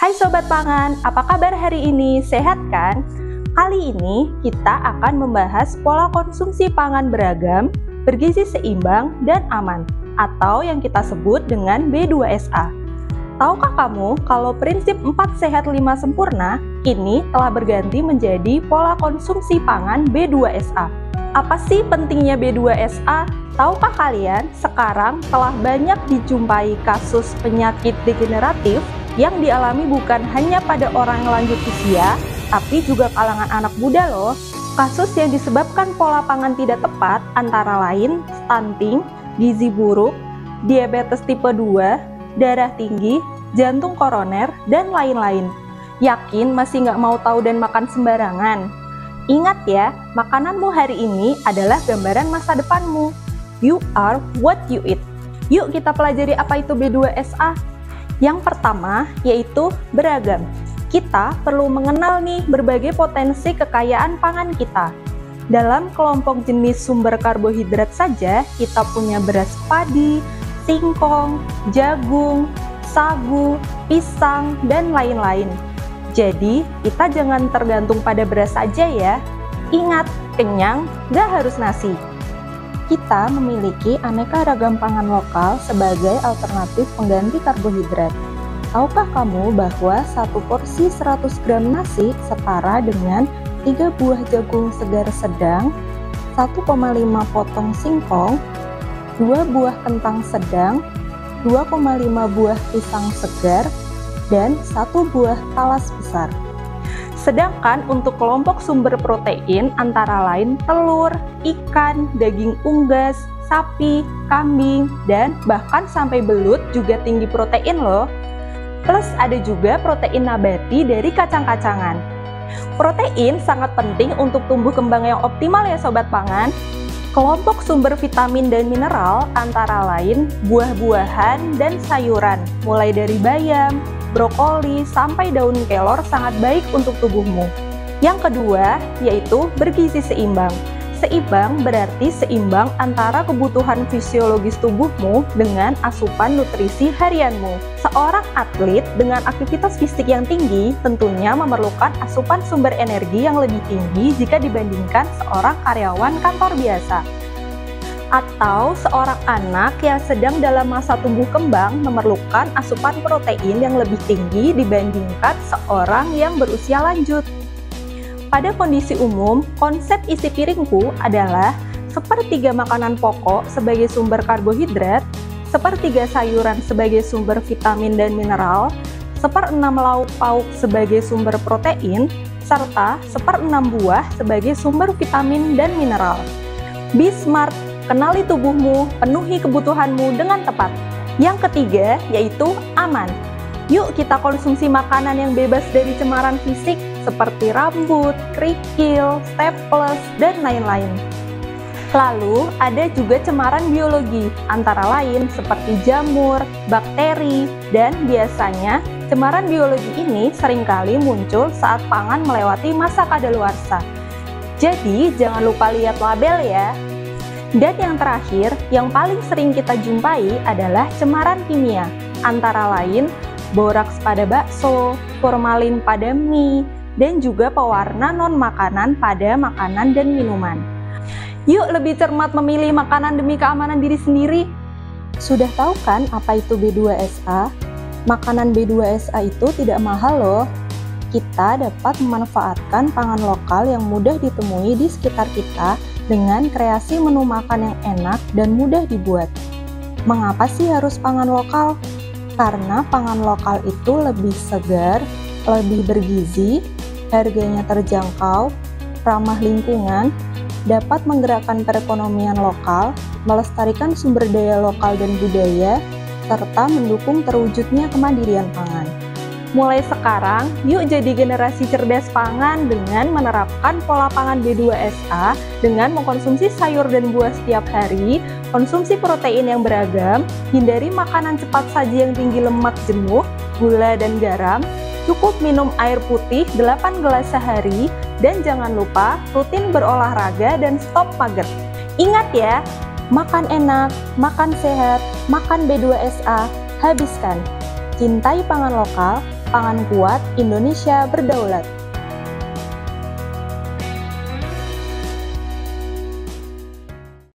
Hai Sobat Pangan, apa kabar hari ini? Sehat kan? Kali ini kita akan membahas pola konsumsi pangan beragam, bergizi seimbang, dan aman, atau yang kita sebut dengan B2SA. Tahukah kamu kalau prinsip 4 sehat 5 sempurna kini telah berganti menjadi pola konsumsi pangan B2SA? Apa sih pentingnya B2SA? Tahukah kalian, sekarang telah banyak dijumpai kasus penyakit degeneratif yang dialami bukan hanya pada orang yang lanjut usia, tapi juga kalangan anak muda loh. Kasus yang disebabkan pola pangan tidak tepat antara lain stunting, gizi buruk, diabetes tipe 2, darah tinggi, jantung koroner, dan lain-lain. Yakin masih nggak mau tahu dan makan sembarangan? Ingat ya, makananmu hari ini adalah gambaran masa depanmu. You are what you eat. Yuk kita pelajari apa itu B2SA. Yang pertama yaitu beragam. Kita perlu mengenal nih berbagai potensi kekayaan pangan kita. Dalam kelompok jenis sumber karbohidrat saja, kita punya beras padi, singkong, jagung, sagu, pisang, dan lain-lain. Jadi, kita jangan tergantung pada beras saja ya. Ingat, kenyang gak harus nasi. Kita memiliki aneka ragam pangan lokal sebagai alternatif pengganti karbohidrat. Tahukah kamu bahwa satu porsi 100 gram nasi setara dengan 3 buah jagung segar sedang, 1,5 potong singkong, 2 buah kentang sedang, 2,5 buah pisang segar, dan 1 buah talas besar. Sedangkan untuk kelompok sumber protein antara lain telur, ikan, daging unggas, sapi, kambing, dan bahkan sampai belut juga tinggi protein loh. Plus ada juga protein nabati dari kacang-kacangan. Protein sangat penting untuk tumbuh kembang yang optimal ya Sobat Pangan. Kelompok sumber vitamin dan mineral antara lain buah-buahan dan sayuran, mulai dari bayam, brokoli, sampai daun kelor sangat baik untuk tubuhmu. Yang kedua, yaitu bergizi seimbang. Seimbang berarti seimbang antara kebutuhan fisiologis tubuhmu dengan asupan nutrisi harianmu. Seorang atlet dengan aktivitas fisik yang tinggi tentunya memerlukan asupan sumber energi yang lebih tinggi jika dibandingkan seorang karyawan kantor biasa. Atau seorang anak yang sedang dalam masa tumbuh kembang memerlukan asupan protein yang lebih tinggi dibandingkan seorang yang berusia lanjut. Pada kondisi umum, konsep isi piringku adalah sepertiga makanan pokok sebagai sumber karbohidrat, sepertiga sayuran sebagai sumber vitamin dan mineral, 1/6 lauk pauk sebagai sumber protein, serta 1/6 buah sebagai sumber vitamin dan mineral. Be smart, kenali tubuhmu, penuhi kebutuhanmu dengan tepat. Yang ketiga yaitu aman. Yuk kita konsumsi makanan yang bebas dari cemaran fisik seperti rambut, kerikil, staples, dan lain-lain. Lalu ada juga cemaran biologi, antara lain seperti jamur, bakteri, dan biasanya cemaran biologi ini seringkali muncul saat pangan melewati masa kadaluarsa. Jadi jangan lupa lihat label ya. Dan yang terakhir, yang paling sering kita jumpai adalah cemaran kimia, antara lain boraks pada bakso, formalin pada mie, dan juga pewarna non-makanan pada makanan dan minuman. Yuk lebih cermat memilih makanan demi keamanan diri sendiri. Sudah tahu kan apa itu B2SA? Makanan B2SA itu tidak mahal loh. Kita dapat memanfaatkan pangan lokal yang mudah ditemui di sekitar kita dengan kreasi menu makan yang enak dan mudah dibuat. Mengapa sih harus pangan lokal? Karena pangan lokal itu lebih segar, lebih bergizi, harganya terjangkau, ramah lingkungan, dapat menggerakkan perekonomian lokal, melestarikan sumber daya lokal dan budaya, serta mendukung terwujudnya kemandirian pangan. Mulai sekarang, yuk jadi generasi cerdas pangan dengan menerapkan pola pangan B2SA dengan mengkonsumsi sayur dan buah setiap hari, konsumsi protein yang beragam, hindari makanan cepat saji yang tinggi lemak jenuh, gula dan garam, cukup minum air putih 8 gelas sehari, dan jangan lupa rutin berolahraga dan stop mager. Ingat ya, makan enak, makan sehat, makan B2SA, habiskan. Cintai pangan lokal, pangan kuat, Indonesia berdaulat.